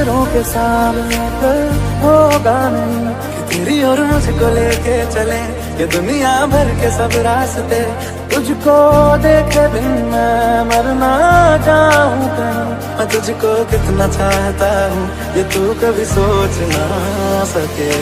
नजरों के सामने कल होगा नहीं कि तेरी और मुझको लेके चले ये दुनिया भर के सब रास्ते। तुझको देखे बिन मैं मर ना जाऊं कहीं, मैं तुझको कितना चाहता हूँ ये तू कभी सोच ना सके।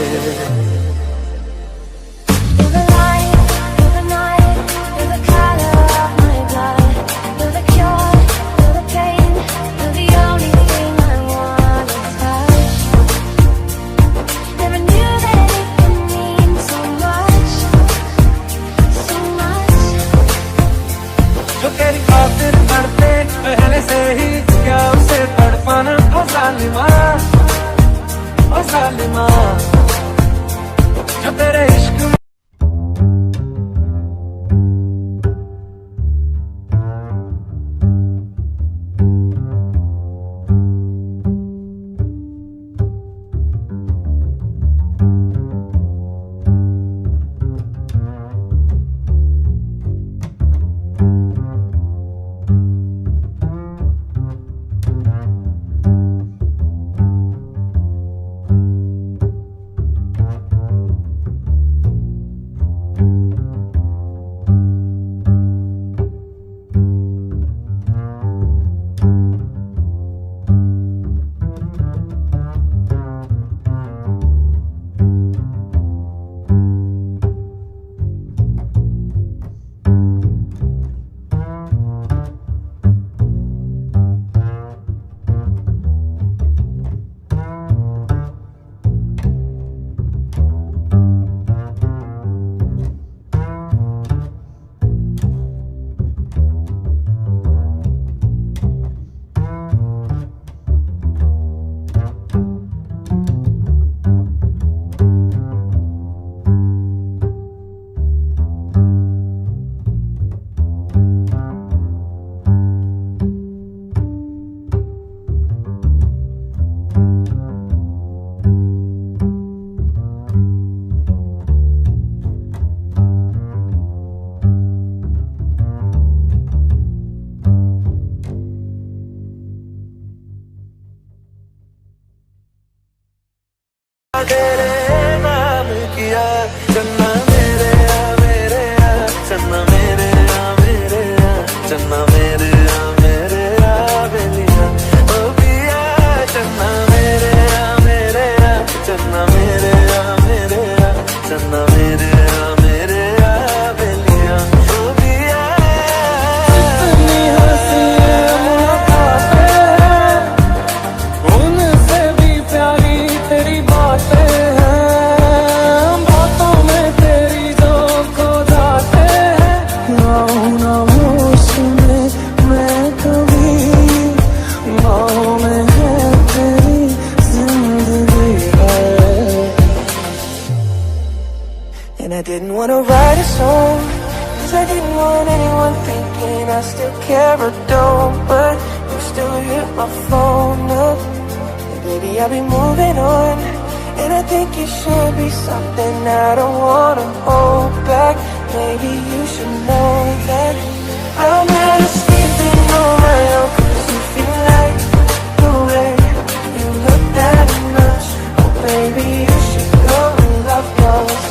जो तेरी खातिर मरते पहले से ही क्या उसे तड़पाना। ओ सालिमा, ओ सालिमा, जो तेरे इश्क तेरे नाम किया। चन्ना मेरे चन्ना मेरे चन्ना मेरे बेलिया ओ पिया। चन्ना मेरे चन्ना मेरे चन्ना मेरे बेलिया ओ पिया। इतनी हंसी मुलाकातें हैं, उनसे भी प्यारी तेरी बातें हैं, बातों में तेरी जो खो जाते हैं। नाऊ ना उसमें मैं कभी बाहों में है तेरी जिंदगी है। And I didn't want to write a song, 'cause I didn't want anyone thinking I still care or don't, but you still hit my phone up. Baby, I'll be moving on, and I think it should be something I don't wanna hold back. Maybe you should know that I'm not sleeping on my own, 'cause if you like the way you look that much, oh baby, you should go and love yourself.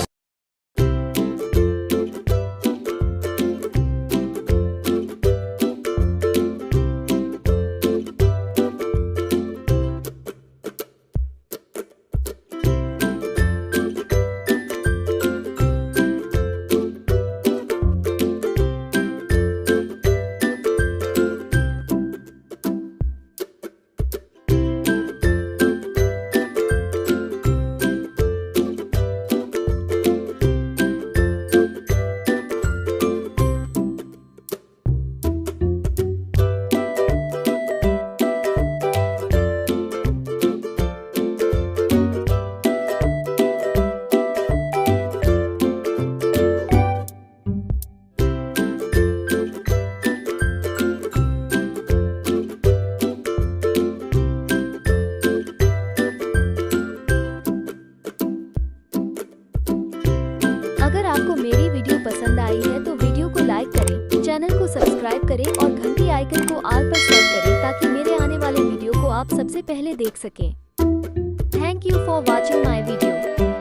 अगर आपको मेरी video पसंद आई है तो video को like करें, channel को subscribe करें और घंटी आइकन को ऑल पर सेट करें ताकि मेरे आने वाले वीडियो को आप सबसे पहले देख सकें। Thank you for watching my video.